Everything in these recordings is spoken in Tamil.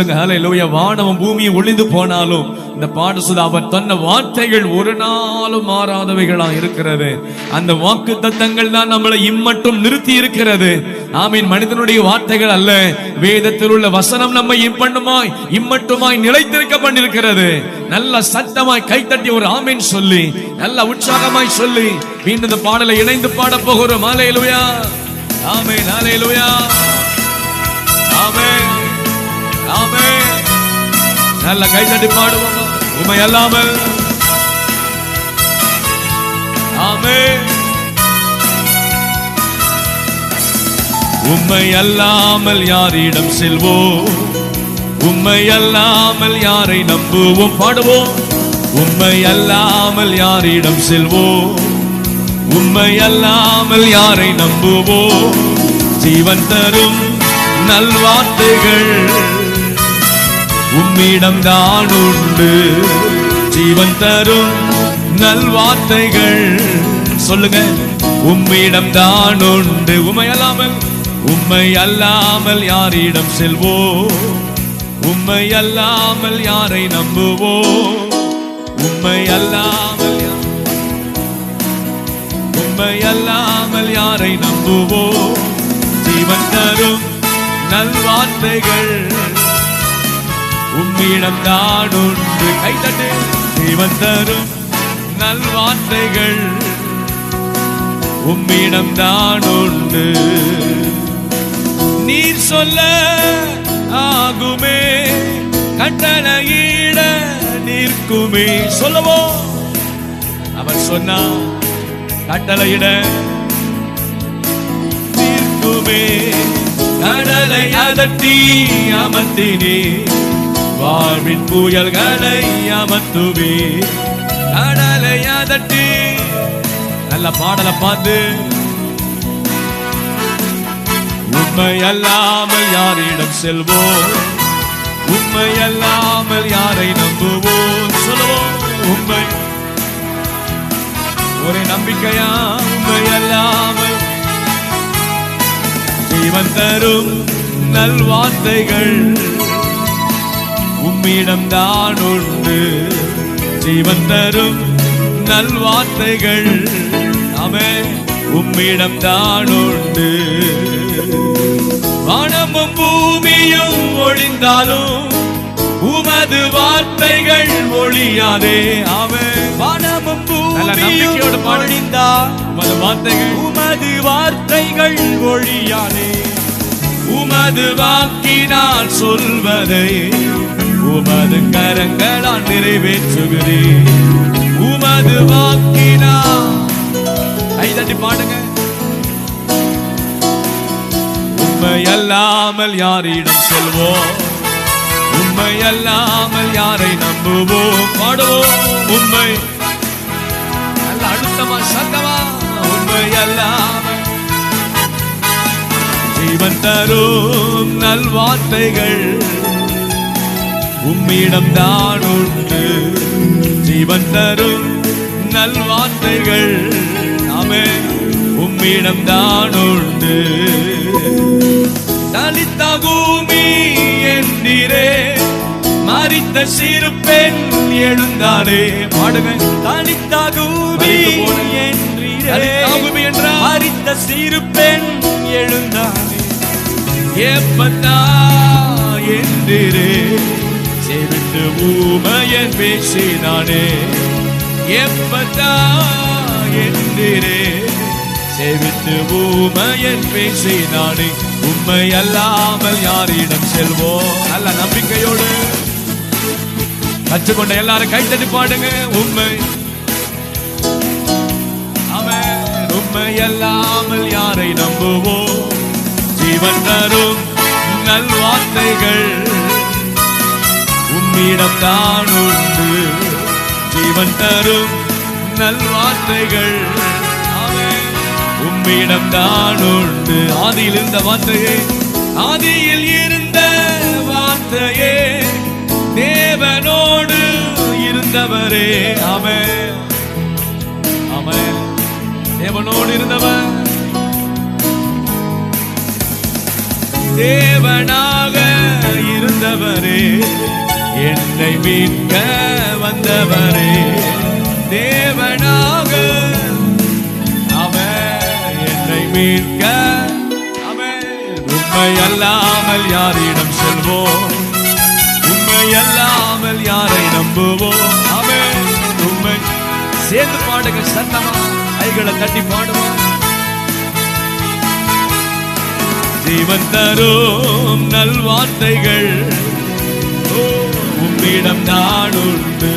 ஹல்லேலூயா. வானமும் பூமியும் ஒளிந்து போனாலும் இந்த பாடசுதா அவர் சொன்ன வார்த்தைகள் ஒரு நாளும் மாறாதவைகளா இருக்கிறது. அந்த வாக்கு தத்தங்கள் தான் நம்மளை இம்மட்டும் நிறுத்தி இருக்கிறது. ஆமீன். மனிதனுடைய வார்த்தைகள் அல்ல, வேதத்தில் உள்ள வசனம் நம்மை இம்மட்டுமாய் நிலைத்திருக்க பண்ணிருக்கிறது. நல்ல சத்தமாய் கைத்தட்டி ஒரு ஆமீன் சொல்லி நல்ல உற்சாகமாய் சொல்லி மீண்டும் இந்த பாடலை இணைந்து பாட போகிறோம். ஹல்லேலூயா, ஆமீன், ஹல்லேலூயா, ஆமீன், ஆமென். நல்ல கைதட்டி பாடுவோம். உம்மை அல்லாமல், ஆமென், உம்மை அல்லாமல் யாரிடம் செல்வோம்? உம்மை அல்லாமல் யாரை நம்புவோம்? பாடுவோம். உம்மை அல்லாமல் யாரிடம் செல்வோம்? உம்மை அல்லாமல் யாரை நம்புவோம்? ஜீவன் தரும் நல்வார்த்தைகள் உம்மிடம் தான் உண்டு. ஜீவன் தரும் நல்வார்த்தைகள் சொல்லுங்க, உம்மிடம் தான் உண்டு. உம்மை அல்லாமல் யாரிடம் செல்வோம்? உம்மை அல்லாமல் யாரை நம்புவோம்? உம்மை அல்லாமல் யாரை நம்புவோம்? ஜீவன் தரும் நல்வார்த்தைகள் உம்மிடம் தான் உண்டு. கைதட்டு. ஜீவன் தரும் நல்வார்த்தைகள் உம்மிடம் தான் உண்டு. நீர் சொல்ல ஆகுமே, கட்டளையிட நிற்குமே. சொல்லவோ, அவர் சொன்னா கட்டளையிட நிற்குமே. கடலை அதட்டி அமர்த்தினே, வாழ்வின் புயல்களை அமர்த்துவே. கடலை அதட்டி. நல்ல பாடலை பார்த்து. உம்மை அல்லாமல் யாரிடம் செல்வோம்? உம்மை அல்லாமல் யாரை நம்புவோம்? சொல்லுவோம். உம்மை ஒரு நம்பிக்கையா? உம்மை அல்லாமல் ஜீவன் தரும் நல்வார்த்தைகள் உம்மிடம் தான் உண்டு. ஜீவன் தரும் நல்வார்த்தைகள் ஆமென் உம்மிடம் தான் உண்டு. வானமும் பூமியும் ஒளிந்தாலும் உமது வார்த்தைகள் ஒளியாதே. ஆமென். வானமும் பூமியும் ஒளிந்தால் உமது வார்த்தைகள் ஒளியாதே. உமது வாக்கினால் சொல்வதை உமது கரங்களால் நிறைவேற்றுகிறேன். உமது வாக்கினால். கைதட்டி பாடுங்க. உம்மை அல்லாமல் யாரிடம் செல்வோம்? உம்மை அல்லாமல் யாரை நம்புவோம்? பாடுவோம். உம்மை நல்ல அழுத்தமா சத்தமா. உம்மை அல்லாமல் ஜீவன் தரும் நல்வார்த்தைகள் உம்மிடம் தான் உண்டு. ஜீவன் தரும் நல்வார்த்தைகள் ஆமென் உம்மிடம் தான் உண்டு. தலித்தாகுமி என்றீரே, மரித்த சிறு பெண் எழுந்தாரே. பாடுங்க. தலித்தாகுமி என்றீரே, மரித்த சிறு பெண் எழுந்தாரே. எப்பத்தா என்றீரே, செவிட்டு ஊமையன் பேசினானே. எப்பத்தா என்றீரே, செவிட்டு ஊமையன் பேசினானே. உம்மை அல்லாமல் யாரிடம் செல்வோம்? நல்ல நம்பிக்கையோடு கற்றுக்கொண்ட எல்லாரும் கைத்தட்டி பாடுங்க. உம்மை ஆமென். உம்மை அல்லாமல் யாரை நம்புவோம்? ஜீவன் தரும் நல்வார்த்தைகள் உம்மிடம் தான் உண்டு. ஜீவன் தரும் நல்வார்த்தைகள் உம்மிடம் தான் உண்டு. ஆதியில் இருந்த வார்த்தையே, ஆதியில் இருந்த வார்த்தையே, தேவனோடு இருந்தவரே. ஆமென், ஆமென். தேவனோடு இருந்தவர் தேவனாக இருந்தவரே, என்னை மீட்க வந்தவரே, தேவனாக அவர் என்னை மீட்க அவர். உம்மை அல்லாமல் யாரிடம் செல்வோம், உம்மை அல்லாமல் யாரை நம்புவோம். அவர் உம்மை சேர்ந்து பாடுங்க, சத்தமா கைகளை தட்டி பாடுவோம். ஜீவன் தரும் நல்வார்த்தைகள் உம்மிடம் நான் உண்டு.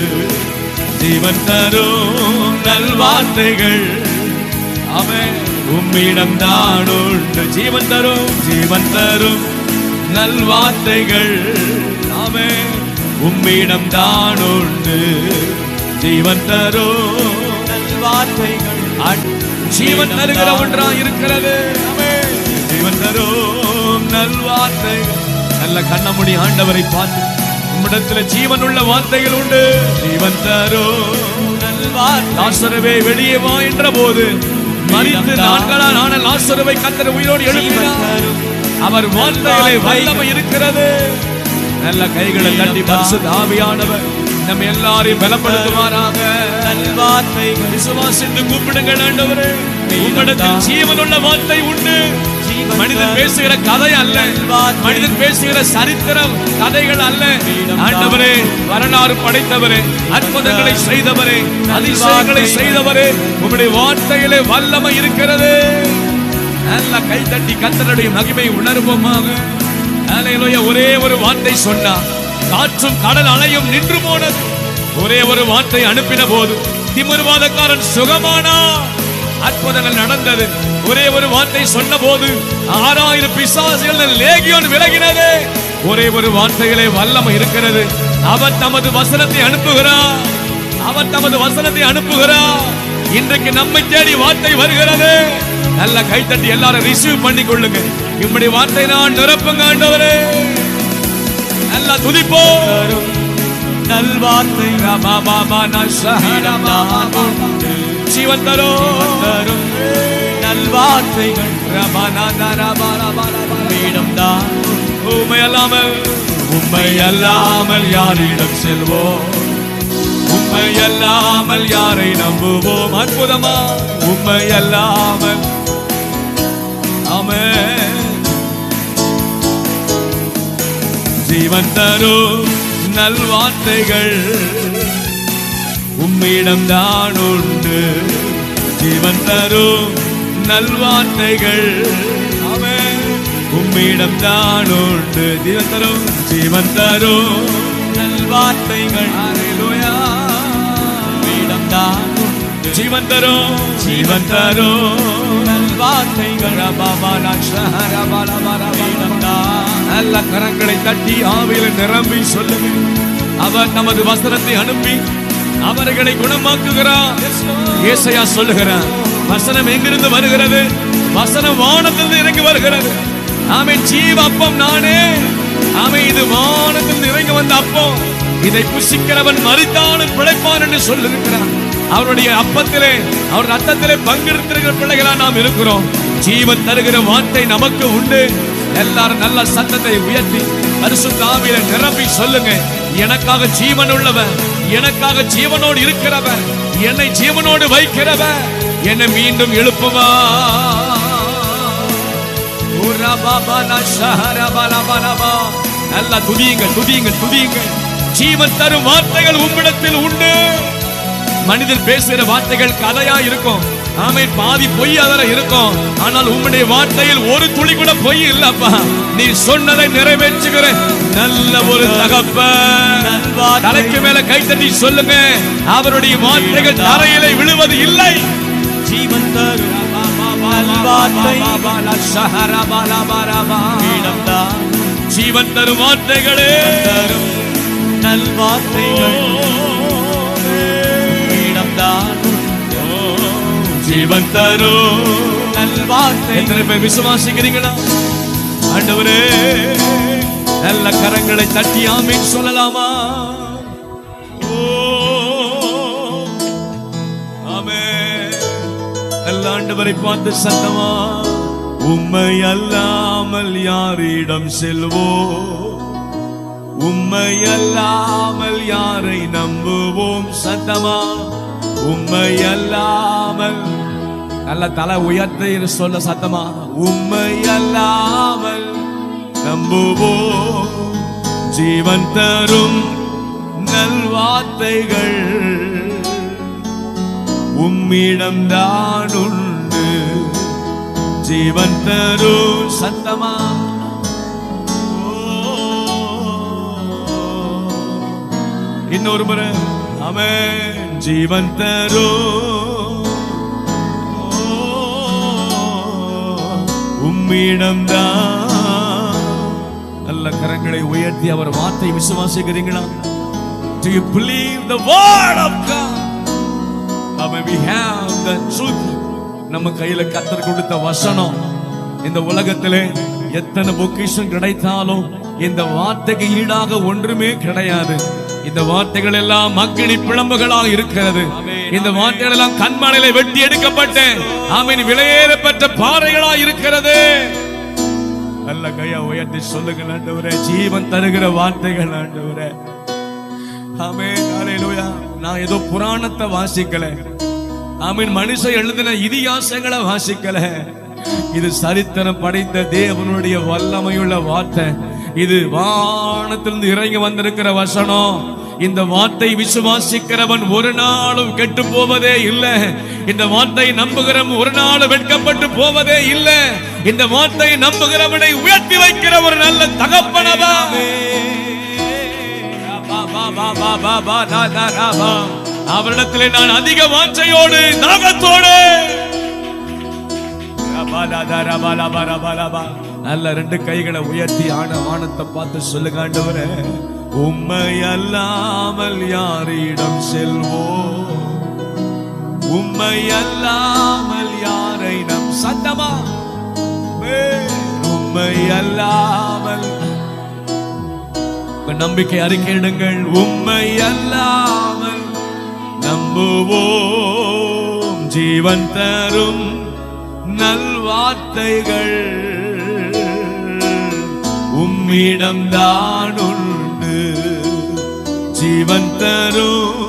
ஜீவன் தரும் நல்வார்த்தைகள் அவன் உம்மிடம் தான் உண்டு. ஜீவன் தரும் நல்வார்த்தைகள் அவன் உம்மிடம் தான் உண்டு. ஜீவன் தரும் நல்வார்த்தைகள் ஜீவன் தருகிற ஒன்றா இருக்கிறது. ஜீவன் தரும் நல்வார்த்தைகள். நல்ல கண்ணமுடி ஆண்டவரை பார்த்து, உம்மிடத்தில் ஜீவன் உள்ள வார்த்தைகள் உண்டு. ஜீவன் தரும் நல்வார்த்தை. லாசருவே வெளியே வா என்ற போது மரித்து நாட்களால் ஆன லாசருவை கர்த்தர் உயிரோடு எழுப்பினார். அவர் வார்த்தையிலே வல்லமை இருக்கிறது. நல்ல கைகளை தட்டி பரிசுத்த ஆவியானவர் நம்ம எல்லாரையும் பலப்படுத்துவாராக. நல்வார்த்தை விசுவாசித்து கூப்பிடுங்கள். ஆண்டவரே, உம்மிடத்தில் ஜீவன் உள்ள வார்த்தை உண்டு. மனிதன் பேசுகிற கதை அல்ல, மனிதன் பேசுகிற சரித்திரம் கதைகள் அல்ல. ஆண்டவரே, வரலாறு படைத்தவரே, அற்புதங்களை செய்தவரே, அதிசயங்களை செய்தவரே, உம்முடைய வார்த்தையிலே வல்லமை இருக்கிறது. நல்ல கை தட்டி கர்த்தருடைய மகிமை உணர்வோமாக. அல்லேலூயா. ஒரே ஒரு வார்த்தை சொன்னா காற்றும் கடல் அலையும் நின்று போனது. ஒரே ஒரு வார்த்தை அனுப்பின போது திமிர்வாதக்காரன் சுகமானா. அற்புதங்கள் நடந்தது. ஒரே ஒரு வார்த்தை சொன்ன போது 6000 பிசாசுகள் லேகியோன் விலகினது. ஒரே ஒரு வார்த்தையிலே வல்லமை இருக்கிறது. அவர் தமது வசனத்தை அனுப்புகிறார். அவர் தமது வசனத்தை அனுப்புகிறார். இன்றைக்கு நம்மை தேடி வார்த்தை வருகிறது. நல்ல கைத்தட்டி எல்லாரும் ரிசீவ் பண்ணி கொள்ளுங்க. இப்படி வார்த்தை நான் நிரப்புங்க ஆண்டவரே. நல்லா துதிப்போம். நல்வார்த்தை ஜீவன் தரும் நல்வார்த்தைகள் உம்மை அல்லாமல் யாரிடம் செல்வோம், உம்மை அல்லாமல் யாரை நம்புவோம். அற்புதமா உம்மை அல்லாமல். ஆமென். ஜீவன் தரும் நல்வார்த்தைகள் உம்மிடம் தான் உண்டு. ஜீவன் தரும் நல்வார்த்தைகள் அவன் உம்மிடம் தான் உண்டு. ஜீவன் தரும் நல்வார்த்தைகள் உம்மிடம் தான் உண்டு. ஜீவன் தரும் நல்வார்த்தைகள் நல்ல கரங்களை தட்டி ஆவியில நிரம்பி சொல்லுங்க. அவர் நமது வசனத்தை அனுப்பி அவர்களை குணமாக்குகிறார். ஏசாயா சொல்லுகிறார், வசனம் எங்கிருந்து வருகிறது? வசனம் வானத்திலிருந்து இறங்கி வருகிறது. ஆமென். ஜீவ அப்பம் நானே. ஆமென். இது வானத்திலிருந்து இறங்கி வந்த அப்பம். இதை புசிக்கிறவன் மரித்தாலும் பிழைப்பான் என்று சொல்லிருக்கிறார். அவருடைய அப்பத்திலே, அவர் ரத்தத்திலே பங்கெடுத்திருக்கிற பிள்ளைகளா நாம் இருக்கிறோம். ஜீவன் தருகிற வார்த்தை நமக்கு உண்டு. எல்லாரும் நல்ல சத்தத்தை உயர்த்தி பரிசுத்த ஆவியில நிரம்பி சொல்லுங்க. எனக்காக ஜீவன் உள்ளவன், எனக்காக ஜீவனோடு இருக்கிறவன், என்னை ஜீவனோடு வைக்கிறவன், என்னை மீண்டும் எழுப்புவா. நல்லா துதியுங்கள், துதியுங்கள், துதியுங்கள். ஜீவன் தரும் வார்த்தைகள் உம்மிடத்தில் உண்டு. மனிதர் பேசுகிற வார்த்தைகள் கதையா இருக்கும். ஆமென். பாதி பொய் அதர இருக்கும். ஆனால் உம்முடைய வார்த்தையில் ஒரு துளி கூட பொய் இல்லப்பா. நீ சொன்னதை நிறைவேற்றுகிற நல்ல ஒரு தகப்பன். தலைக்கு மேல கைத்தட்டி சொல்லுங்க, அவருடைய வார்த்தைகள் தரையிலே விழுவது இல்லை. ஜீவன் தரும் ஜீவன் தரும் வார்த்தைகளே, நல்வார்த்தைகள் ஜீவன் தரும் நல்வார்த்தை. எத்தனை பேர் விசுவாசிக்கிறீங்களா? ஆண்டவரே, நல்ல கரங்களை தட்டி ஆமென் சொல்லலாமா? ஆமென். நல்ல ஆண்டவரை பார்த்து சத்தமா உம்மை அல்லாமல் யாரிடம் செல்வோம்? உம்மை அல்லாமல் யாரை நம்புவோம்? சத்தமா உம்மை அல்லாமல், நல்ல தலை உயர்த்தி சொல்ல சத்தமா, உம்மை அல்லாமல் நம்புவோம். ஜீவன் தரும் நல்வார்த்தைகள் உம்மிடம் தான் உண்டு. ஜீவன் தரும் சத்தமா, இன்னொரு முறை ஆமென். ஜீவன் தரும் உம்மிடம் தான். நல்ல கரங்களை உயர்த்தி அவர் வார்த்தை விசுவாசிக்கிறீங்களா? Do you believe the word of God? We have the truth. நம்ம கையில கர்த்தர் கொடுத்த வசனம். இந்த உலகத்திலே எத்தனை பொக்கிஷம் கிடைத்தாலும் இந்த வார்த்தைக்கு ஈடாக ஒன்றுமே கிடையாது. இந்த வார்த்தைகள் எல்லாம் அக்கினி பிளம்புகளாக இருக்கிறது. இந்த வார்த்தைகள் எல்லாம் கண்மலையில வெட்டி எடுக்கப்பட்ட ஆமென் விலையேறப்பட்ட பாறைகளாக இருக்கிறது. நல்ல கையை உயர்த்தி சொல்லுங்க ஆண்டவரே, ஜீவன் தருகிற வார்த்தைகள் ஆண்டவரே. ஆமென், ஹல்லேலூயா. நான் ஏதோ புராணத்தை வாசிக்கல, ஆமென், மனுஷன் எழுதின இதிகாசங்களை வாசிக்கல. இது சரித்திரம் படைத்த தேவனுடைய வல்லமையுள்ள வார்த்தை. இது வானத்திலிருந்து இறங்கி வந்திருக்கிற வசனம். இந்த வார்த்தை விசுவாசிக்கிறவன் ஒரு நாளும் கெட்டு போவதே இல்லை. இந்த வார்த்தை நம்புகிறவன் ஒரு நாளும் வெட்கப்பட்டு போவதே இல்லை. இந்த வார்த்தை நம்புகிறவனை உயர்த்தி வைக்கிற ஒரு நல்ல தகப்பனவா. அவரிடத்திலே நான் அதிக வாஞ்சையோடு தாகத்தோடு நல்ல ரெண்டு கைகளை உயர்த்தி வானத்தை பார்த்து சொல்லுங்க, ஆண்டவரே, உம்மை அல்லாமல் யாரிடம் செல்வோம்? உம்மை அல்லாமல் யாரை நம் சத்தமா, உம்மை அல்லாமல் நம்பிக்கை அறிக்கையிடுங்கள். உம்மை அல்லாமல் நம்புவோம். ஜீவன் தரும் நல்வார்த்தைகள் உம்மிடம் தான் உண்டு. ஜீவன் தரும்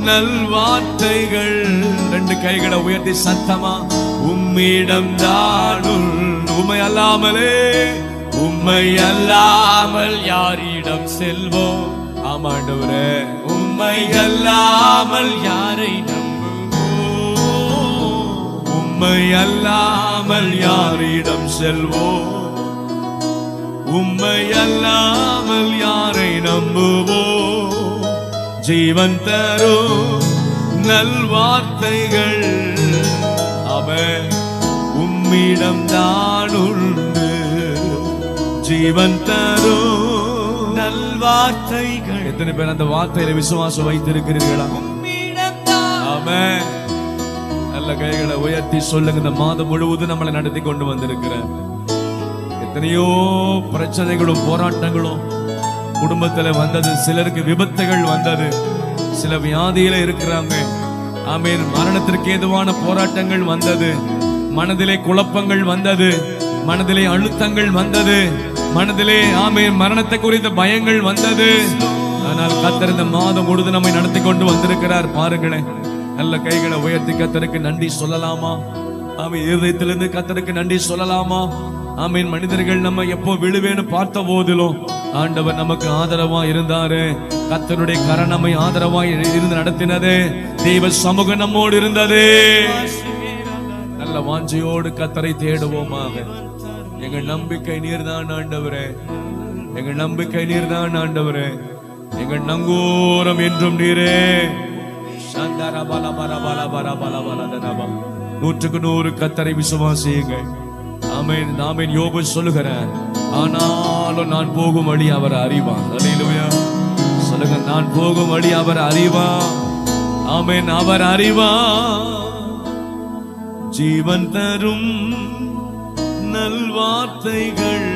நல்வார்த்தைகள், ரெண்டு கைகளை உயர்த்தி சத்தமா, உம்மிடம் தான் உண்டு. உம்மை அல்லாமலே, உம்மை அல்லாமல் யாரிடம் செல்வோம்? ஆமாண்டவரே, உம்மை அல்லாமல் யாரை நம்புவோம்? உம்மை அல்லாமல் யாரிடம் செல்வோம்? உம்மை அல்லாமல் யாரை நம்புவோம்? ஜீவன் தரும் நல்வார்த்தைகள் அவன் உம்மிடம் தான் உண்டு. ஜீவன் தரும் நல்வார்த்தைகள். எத்தனை பேர் அந்த வார்த்தையில விசுவாசம் வைத்திருக்கிறீர்களா? ஆமென். நல்ல கைகளை உயர்த்தி சொல்லுங்க. இந்த மாதம் முழுவதும் நம்மளை நடத்தி கொண்டு வந்திருக்கிற எத்தனையோ பிரச்சனைகளும் போராட்டங்களும் குடும்பத்துல வந்தது. சிலருக்கு விபத்துகள் வந்தது, சில வியாதியில இருக்கிறாங்க. ஆமென். மரணத்திற்கு ஏதுவான போராட்டங்கள் வந்தது, மனதிலே குழப்பங்கள் வந்தது, மனதிலே அழுத்தங்கள் வந்தது, மனதிலே ஆமென் மரணத்தை குறித்த பயங்கள் வந்தது. ஆனால் கர்த்தர் இந்த மாதம் முழுவதும் நம்மை நடத்தி கொண்டு வந்திருக்கிறார். பாருங்களேன், நல்ல கைகளை உயர்த்தி கர்த்தருக்கு நன்றி சொல்லலாமா? ஆமென். இருதயத்திலிருந்து கர்த்தருக்கு நன்றி சொல்லலாமா? ஆமென். மனிதர்கள் நம்ம எப்போ விழுவேன்னு பார்த்த போதிலும் ஆண்டவர் நமக்கு ஆதரவா இருந்தாரு. கர்த்தருடைய கரம் நம்மை ஆதரவா இருந்து நடத்தினது. தெய்வ சமூகம் நம்மோடு இருந்தது. நல்ல வாஞ்சையோடு கர்த்தரை தேடுவோமாக. எங்கள் நம்பிக்கை நீர்தான் ஆண்டவரே, எங்கள் நம்பிக்கை நீர்தான் ஆண்டவரே, எங்கள் நங்கூரம் என்றும் நீரே. 100% கர்த்தரை விசுவாசியுங்கள். ஆமென். ஆமென். யோபு சொல்லுகிறார், ஆனாலும் நான் போகும் வழி அவர் அறிவார். அல்லேலூயா. சொல்லுங்க, நான் போகும் வழி அவர் அறிவார். ஆமென். அவர் அறிவார். ஜீவன் தரும் நல்வார்த்தைகள்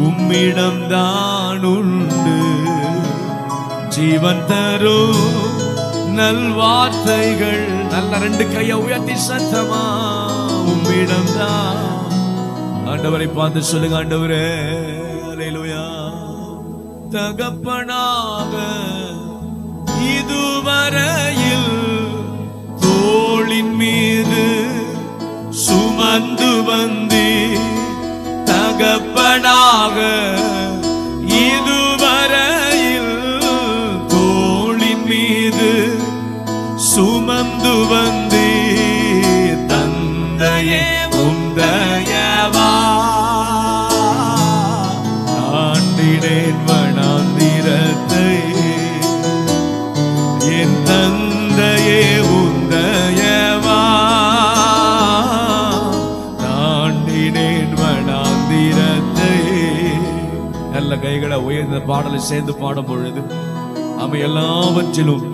உம்மிடம் தான் உண்டு. ஜீவன் தரும் நல்வார்த்தைகள். நல்ல ரெண்டு கையை உயர்த்தி சத்தமா, இடம்தான். ஆண்டவரை பார்த்து சொல்லுங்க, ஆண்டவரே அல்லேலூயா. தகப்பனாக இதுவரையில் தோளின் மீது சுமந்து வந்தே, தகப்பனாக இதுவரையில் தோளின் மீது சுமந்து வந்தே, தந்தையே உந்தயவா ஆண்டினேன் வனாந்திரத்தை, என் தந்தையே உந்தயவா ஆண்டினேன் வனாந்திரத்தை. நல்ல கைகளை உயர்ந்த பாடலை சேர்ந்து பாடும் பொழுது ஆமே, எல்லாவற்றிலும்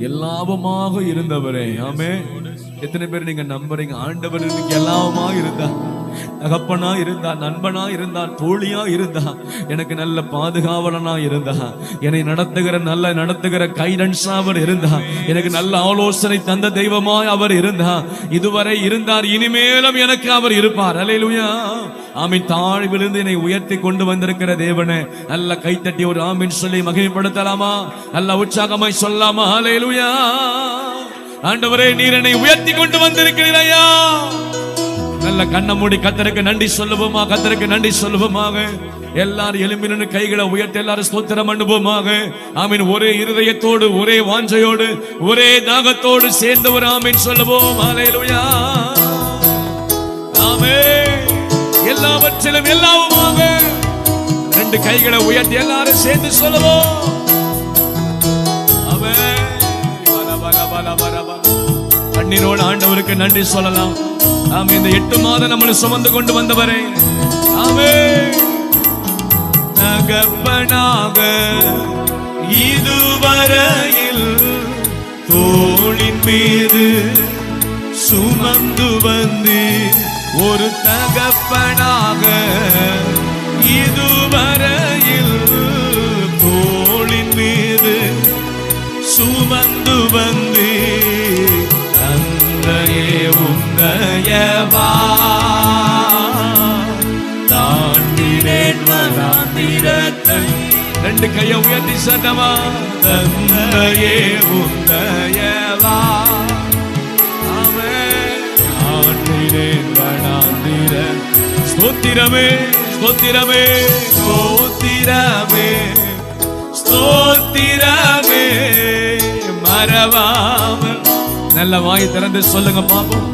எல்லாவுமாக இருந்தவரே. ஆமே, எத்தனை பேர் நீங்க நம்புறீங்க? ஆண்டவர் இன்னைக்கு எல்லாவுமா இருந்தா, தகப்பனா இருந்தா, நண்பனா இருந்தா, தோழியா இருந்தா, எனக்கு நல்ல பாதுகாவலனா இருந்தா, என்னை நடத்துகிற கைடன்ஸா அவர் இருந்தா, எனக்கு நல்ல ஆலோசனை தந்த தெய்வமாய் அவர் இருந்தா, இதுவரை இருந்தார், இனிமேலும் எனக்கு அவர் இருப்பார். அல்லேலூயா. ஆமீன். தாழ்விலிருந்து என்னை உயர்த்தி கொண்டு வந்திருக்கிற தேவனே, நல்ல கைத்தட்டி ஒரு ஆமீன் சொல்லி மகிமைப்படுத்தலாமா? நல்ல உற்சாகமாய் சொல்லாமா? அல்லேலூயா. ஆண்டவரே, நீர் என்னை உயர்த்தி கொண்டு வந்திருக்கிறீரையா. நல்ல கண்ண மூடி கர்த்தருக்கு நன்றி சொல்லுவோமா? கர்த்தருக்கு நன்றி சொல்லுவோமாக. எல்லாரும் எழும்பி நின்று கைகளை உயர்த்தி எல்லாரும் ஸ்தோத்திரம் பண்ணுவோமாக. ஆமீன். ஒரே இருதயத்தோடு, ஒரே வாஞ்சையோடு, ஒரே தாகத்தோடு சேர்ந்து ஒரு ஆமீன் சொல்லுவோம். அல்லேலூயா. ஆமென். எல்லாவற்றிலும் எல்லாவுமாக ரெண்டு கைகளை உயர்த்தி எல்லாரும் சேர்ந்து சொல்லுவோம். ஆமென். கண்ணீரோடு ஆண்டவருக்கு நன்றி சொல்லலாம். ஆமென். இந்த 8 மாதம் நம்மளை சுமந்து கொண்டு வந்தவரே, ஆமென். தகப்பனாக இதுவரையில் தோளின் மீது சுமந்து வந்து, ஒரு தகப்பனாக இதுவரையில் தோளின் மீது சுமந்து வந்து, தந்தையே உந்தயவா தாண்டினேன் வனாந்திரத்தை. ரெண்டு கையை உயர்த்தி சத்தமா, தந்தையே உந்தயவா தாண்டினேன் வனாந்திர. ஸ்தோத்திரமே ஸ்தோத்திரமே ஸ்தோத்திரமே ஸ்தோத்திரமே மறவாமல். நல்ல வாய் திறந்து சொல்லுங்க பாப்போம்.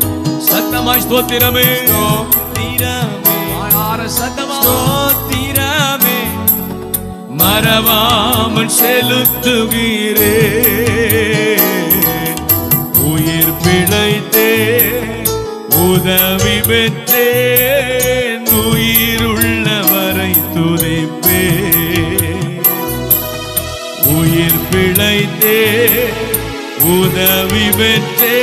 சத்தமாய் ஸ்தோத்திரமே ஸ்தோத்திரமே சத்தமா ஸ்தோத்திரமே மறவாமல் செலுத்துகிறே. உயிர் பிழைத்தே உதவி பெற்றே, உயிருள்ளவரை துதிப்பே. உயிர் பிழைத்தே உதவி பெற்றே,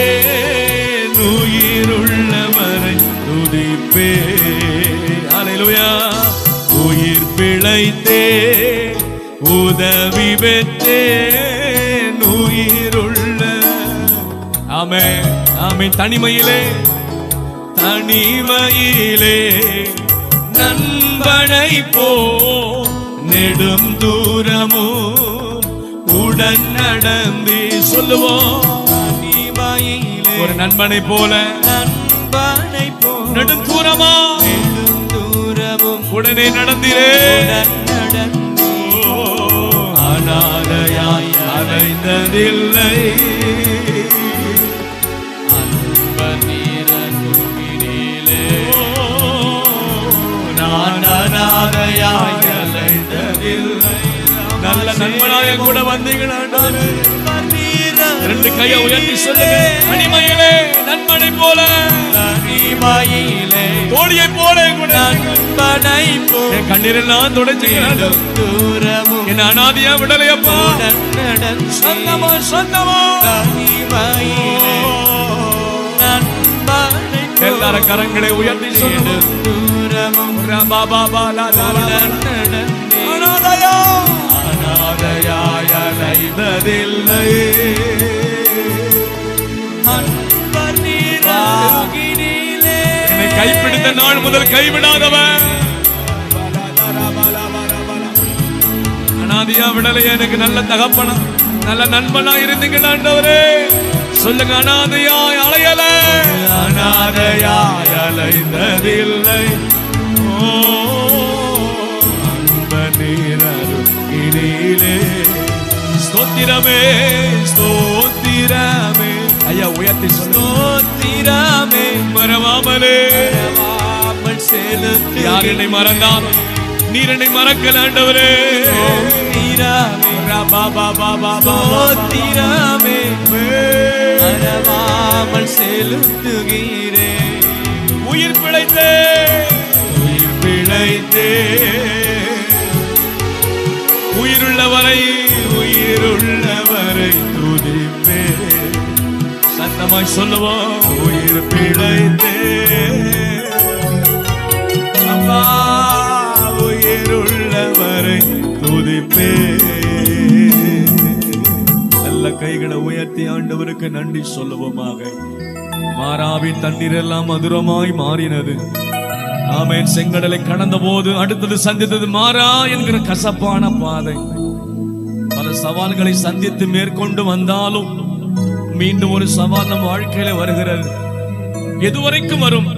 உயிருள்ளவரை துதிப்பே. அல்லேலூயா. உயிர் பிழைத்தே உதவி பெற்றே, உயிருள்ள. ஆமென் ஆமென். தனிமையிலே நண்பனை போ நெடும் தூரமும் உடன் நடந்து சொல்லுவோம். ஒரு நண்பனை போல நெடும் தூரமும் உடனே நடந்திரே. அனாதையாய் அலைந்ததில்லை, நான் அனாதையாய் அலைந்ததில்லை. நல்ல நண்பனாக கூட வந்தீங்களா? ரெண்டு கையை உயர்த்தி சொல்லுங்க. தனிமையிலே நண்பனை போல, தனிமையிலே தோழியை போல, நண்பனை போல என் கண்ணீரெல்லாம் துடைச்சுக்கிறான். தூரமும் என் அனாதையா விடலையப்பா. சொந்தமா சொந்தமா தனிமையிலே நண்பனை போல. எல்லாரும் கரங்களை உயர்த்தி சொல்லுங்க. தூரமும் பாபா பாலா அனாதையா அனாதையாய் அலைந்ததில்லை. என்னை நாள் முதல் கைவிடாதவர், அனாதையா விடலையா, எனக்கு நல்ல தகப்பனா நல்ல நண்பனா இருந்தீங்க ஆண்டவரே. சொல்லுங்க, அனாதையாய் அலையல, அனாதையாய் அலைந்ததில்லை, அன்பனீரே. ஸ்தோத்திரமே ஸ்தோத்திரமே, ஐயா உயர்த்தி ஸ்தோத்திரமே, மறவாமலே செலுத்து. யார் என்னை மறந்தாலும் நீர் என்னை மறக்கல ஆண்டவரே. ஸ்தோத்திரமே மறவாமல் செலுத்துகிறே. உயிர் பிழைத்தே உயிர் பிழைத்தே, உயிருள்ளவரை உயிருள்ளவரை துதிப்பே. சத்தமாய் சொல்லுவோம், உயிர் பிழைத்தே அப்பா, உயிருள்ளவரை துதிப்பே. நல்ல கைகளை உயர்த்தி ஆண்டவருக்கு நன்றி சொல்லுவோமாக. மாறாவின் தண்ணீர் எல்லாம் மதுரமாய் மாறினது. ஆமென். செங்கடலை கடந்த போது அடுத்தது சந்தித்தது மாறா என்கிற கசப்பான பாதை. பல சவால்களை சந்தித்து மேற்கொண்டு வந்தாலும் மீண்டும் ஒரு சவால் நம் வாழ்க்கையில வருகிறது. எதுவரைக்கும் வரும்?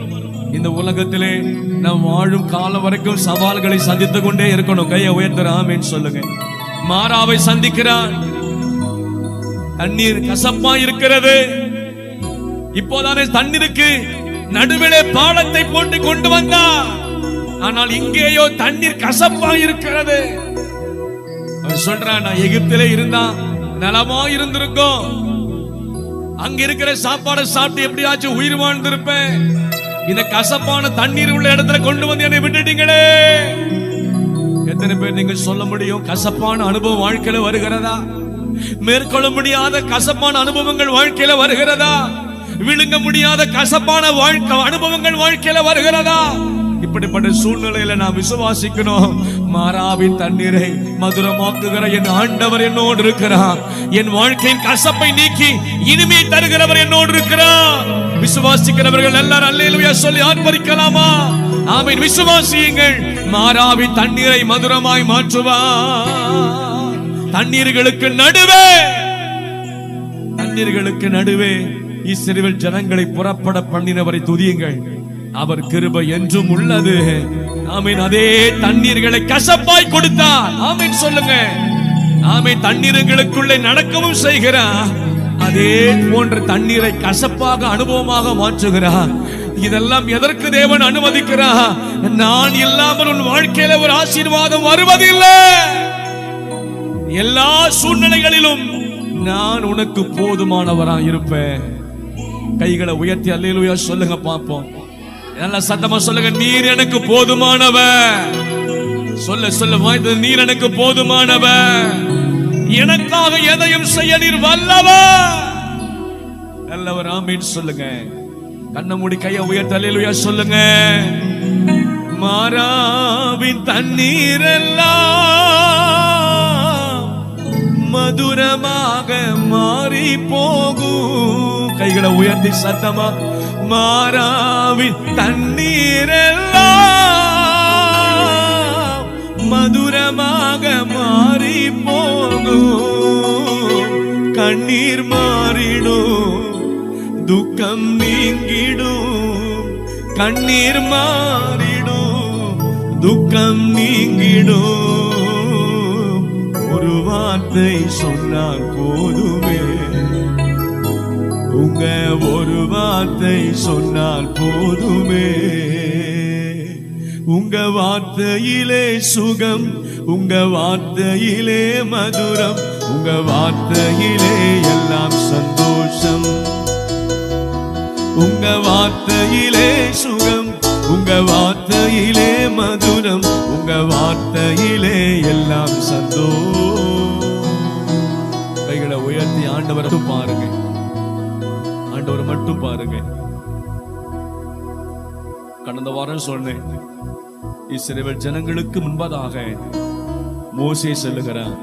இந்த உலகத்திலே நாம் வாழும் காலம் வரைக்கும் சவால்களை சந்தித்துக் கொண்டே இருக்கணும். கையை உயர்த்துற ஆமென் சொல்லுங்க. மாறாவை சந்திக்கிறார். தண்ணீர் கசப்பா இருக்கிறது. இப்போதானே தண்ணீருக்கு நடுவிலே பாலத்தை போட்டு கொண்டு வந்தார். ஆனால் இங்கேயோ தண்ணீர் கசப்பா இருக்கிறது. அவன் சொல்றான், நான் எகிப்திலே இருந்தா நலமா இருந்திருக்கும், அங்க இருக்கிற சாப்பாடை சாப்பிட்டு எப்படியாச்சும் உயிர் வாழ்ந்திருப்பேன். இந்த கசப்பான தண்ணீர் உள்ள இடத்துல கொண்டு வந்து என்னை விட்டுட்டீங்களே. எத்தனை பேர் நீங்க சொல்ல முடியும், கசப்பான அனுபவம் வாழ்க்கையில வருகிறதா? மேற்கொள்ள முடியாத கசப்பான அனுபவங்கள் வாழ்க்கையில வருகிறதா? விழுங்க முடியாத கசப்பான அனுபவங்கள் வாழ்க்கையில வருகிறதா? இப்படிப்பட்ட சூழ்நிலையில நான் விசுவாசிக்கணும், மாறாவின் தண்ணீரை மதுரமாக்குகிற என் ஆண்டவர் என்னோடு இருக்கிறார். என் வாழ்க்கையின் கசப்பை நீக்கி இனிமை தருகிறவர் என்னோடு இருக்கிறார். விசுவாசிக்கிறவர்கள் எல்லாரும் அல்லேலூயா சொல்லி ஆர்ப்பரிக்கலாமா? ஆமென். விசுவாசியுங்கள். மாறாவின் தண்ணீரை மதுரமாய் மாற்றுவார். தண்ணீர்களுக்கு நடுவே இஸ்ரவேல் ஜனங்களை புறப்பட பண்ணினவரை துதியுங்கள். அவர் கிருபை என்றும் உள்ளது. ஆமென். அதே தண்ணீர்களை கசப்பாய் கொடுத்தார். ஆமென் சொல்லுங்க. ஆமென். தண்ணீர்களுக்குள்ளே நடக்கவும் செய்கிறார். அதே போன்ற தண்ணீரை கசப்பாக அனுபவமாக மாற்றுகிறார். இதெல்லாம் எதற்கு தேவன் அனுமதிக்கிறார்? நான் இல்லாமல் உன் வாழ்க்கையில ஒரு ஆசீர்வாதம் வருவதில்லை. எல்லா சூழ்நிலைகளிலும் நான் உனக்கு போதுமானவராக இருப்பேன். கைகளை உயர்த்தி அல்லேலூயா சொல்லுங்க பாப்போம். நல்ல சத்தமா சொல்லுங்க, நீர் எனக்கு போதுமானவர். சொல்ல வாய்ந்தது, நீர் எனக்கு போதுமானவர். எனக்காக எதையும் செய்ய நீர் வல்லவர். நல்லவர். ஆமென் சொல்லுங்க. கண்ணை மூடி கையை உயர்த்தி அல்லேலூயா சொல்லுங்க. மாறாவின் தண்ணீர் எல்லாம் மதுரமாக மாறி போகும். கைகளை உயர்த்தி சத்தமா, மாறாவின் தண்ணீர் எல்லாம் மதுரமாக மாறி போகும். கண்ணீர் மாறிடும், துக்கம் நீங்கிடும். கண்ணீர் மாறிடும், துக்கம் நீங்கிடும். ஒரு வார்த்தை சொன்னால் போதுமே, உங்க ஒரு வார்த்தை சொன்னால் போதுமே. உங்க வார்த்தையிலே சுகம், உங்க வார்த்தையிலே மதுரம், உங்க வார்த்தையிலே எல்லாம் சந்தோஷம். உங்க வார்த்தையிலே சுகம், உங்க வார்த்தையிலே மதுரம், உங்க வார்த்தையிலே எல்லாம் சந்தோஷம். கைகளை உயர்த்தி ஆண்டவரை பாருங்க. ஆண்டவரை மட்டும் பாருங்க. கடந்த வாரம் சொன்னேன், இஸ்ரவேல் ஜனங்களுக்கு முன்பதாக மோசே செல்லுகிறார்.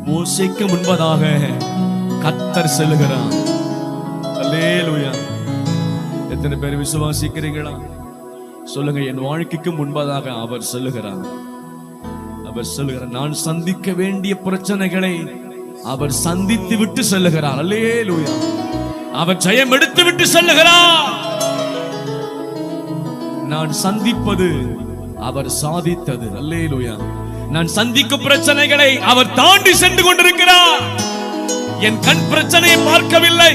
மோசேக்கு முன்பதாக கர்த்தர் செல்லுகிறார். அல்லேலூயா. எத்தனை பேர் விசுவாசிக்கிறீங்களா? சொல்லுங்க, என் வாழ்க்கைக்கு முன்பதாக அவர் சொல்லுகிறார். அவர் சொல்லுகிறார், நான் சந்திக்க வேண்டிய பிரச்சனைகளை அவர் சந்தித்து விட்டு சொல்லுகிறார். அல்லேலூயா. அவர் ஜெயம் எடுத்து விட்டு சொல்லுகிறார். நான் சந்திப்பது அவர் சாதித்தது. அல்லேலூயா. நான் சந்திக்கும் பிரச்சனைகளை அவர் தாண்டி சென்று கொண்டிருக்கிறார். என் கண் பிரச்சனையை பார்க்கவில்லை,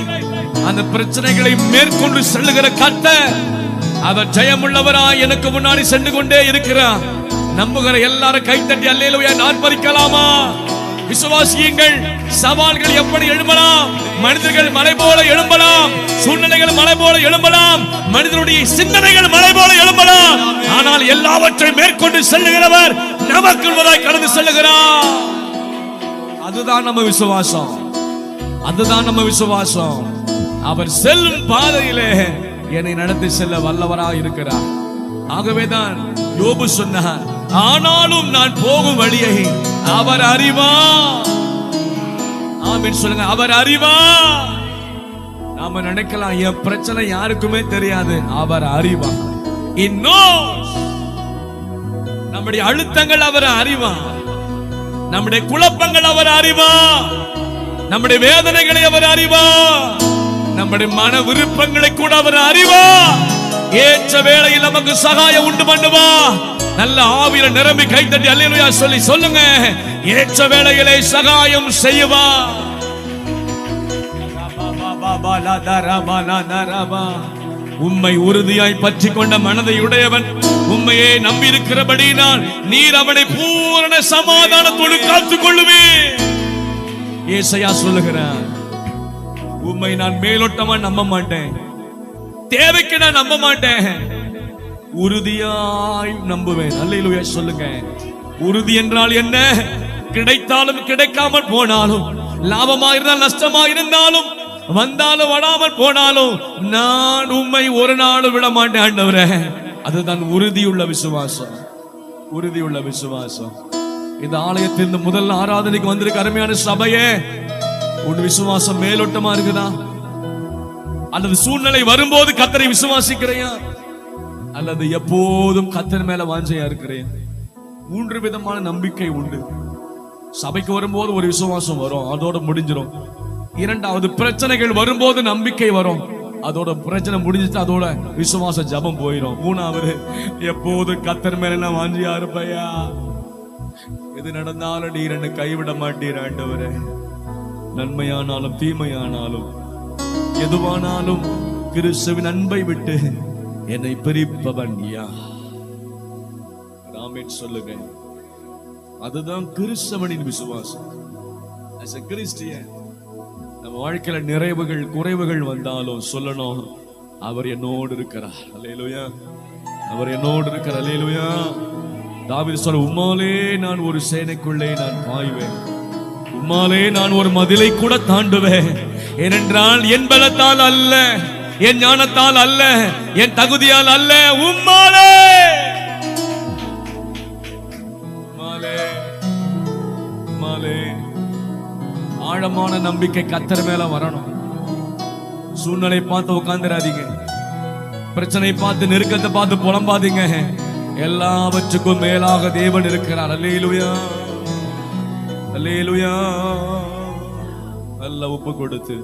அந்த பிரச்சனைகளை மேற்கொண்டு செல்லுகிற கர்த்தர் அவர் ஜெயமுள்ளவராய் எனக்கு முன்னாடி சென்று கொண்டே இருக்கிறார். நம்புகிற எல்லாரும் கைத்தட்டி அல்லேலூயா நான் பறிக்கலாமா? விசுவாசியுங்கள். சவால்கள் எப்படி எழும்பலாம், மனிதர்கள் மலை போல எழும்பலாம், சூழ்நிலைகள் மலை போல எழும்பலாம், மனிதனுடைய சிந்தனைகள் மலை போல எழும்பலாம். ஆனால் எல்லாவற்றையும் மேற்கொண்டு செல்லுகிறவர் நமக்குள்வதாய் கடந்து செல்லுகிறார். அதுதான் நம்ம விசுவாசம். அதுதான் நம்ம விசுவாசம். அவர் செல்லும் பாதையிலே என்னை நடத்தி செல்ல வல்லவராய் இருக்கிறார். ஆகவேதான் யோபு சொன்னார், ஆனாலும் நான் போகும் வழியை அவர் அறிவார். ஆமென் சொல்லுங்க, அவர் அறிவார். நாம நினைக்கலாம் என் பிரச்சனை யாருக்குமே தெரியாது. அவர் அறிவார். நம்முடைய அழுத்தங்கள் அவர் அறிவார், நம்முடைய குழப்பங்கள் அவர் அறிவார், நம்முடைய வேதனைகளை அவர் அறிவார், நம்முடைய மன விருப்பங்களை கூட அவர் அறிவார். ஏற்ற வேளையில் நமக்கு சகாயம் உண்டு பண்ணுவா. நல்ல ஆவியில நிரம்பி கைத்தட்டி அல்லேலூயா சொல்லி சொல்லுங்க, ஏற்ற வேளையிலே சகாயம் செய்வா. உம்மை உறுதியாய் பற்றி கொண்ட மனதை உடையவன் உம்மையே நம்பி இருக்கிறபடினால் நீர் அவனை பூரண சமாதானத்தோடு காத்துக் கொள்ளுவே. ஏசாயா சொல்லுகிறார், உம்மை நான் மேலோட்டமா நம்ப மாட்டேன், தேவைக்கு நான் நம்ப மாட்டேன், உறுதியாய் நம்புவேன். அல்லேலூயா சொல்லுங்க. உறுதி என்றால் என்ன? கிடைத்தாலும் கிடைக்காமல் போனாலும், லாபமா இருந்தால் நஷ்டமா இருந்தாலும், வந்தாலும் வராமல் போனாலும் நான் உம்மை ஒரு நாளும் விட மாட்டேன் ஆண்டவரே. அதுதான் உறுதியுள்ள விசுவாசம். உறுதியுள்ள விசுவாசம். இந்த ஆலயத்திலிருந்து முதல் ஆராதனைக்கு வந்திருக்க அருமையான சபையே, உன் விசுவாசம் மேலோட்டமா இருக்குதா? அல்லது சூழ்நிலை வரும்போது கர்த்தரை விசுவாசிக்கிறையா? அல்லது எப்போதும் கர்த்தர் மேல வாஞ்சையா இருக்கிறேன்? 3 விதமான நம்பிக்கை உண்டு. சபைக்கு வரும்போது ஒரு விசுவாசம் வரும், அதோட முடிஞ்சிடும். 2வது, பிரச்சனைகள் வரும்போது நம்பிக்கை வரும், அதோட பிரச்சனை முடிஞ்சிட்டு அதோட விசுவாச ஜபம் போயிடும். 3வது, எப்போது கர்த்தர் மேல நான் வாஞ்சியா இருப்பையா, எது நடந்தாலும் நீர் என்னை கைவிட மாட்டீர் ஆண்டவரே. நன்மையானாலும் தீமையானாலும் எதுவானாலும் கிறிஸ்துவின் அன்பை விட்டு என்னை பிரிப்பவன் யார்? ஆமென் சொல்லுங்க. அதுதான் கிறிஸ்தவனின் விசுவாசம். as a Christian, நம்ம வாழ்க்கையில நிறைவுகள் குறைவுகள் வந்தாலும் சொல்லணும், அவர் என்னோடு இருக்கிறார். அல்லேலூயா. அவர் என்னோடு இருக்கிறார். அல்லேலூயா. தாவீது சொல்ல, உம்மாலே நான் ஒரு சேனைக்குள்ளே நான் பாய்வேன், உம்மாலே நான் ஒரு மதிலை கூட தாண்டுவேன். ஏனென்றால் என் பலத்தால் அல்ல, என் ஞானத்தால் அல்ல, என் தகுதியால் அல்ல, உம்மாலே. ஆழமான நம்பிக்கை கர்த்தர் மேல வரணும். சூழ்நிலை பார்த்து உட்கார்ந்துராதீங்க, பிரச்சனை பார்த்து நெருக்கத்தை பார்த்து புலம்பாதீங்க. எல்லாவற்றுக்கும் மேலாக தேவன் இருக்கிறார். அல்லேலூயா. அல்லேலூயா. நல்ல ஒப்பு கொடுத்து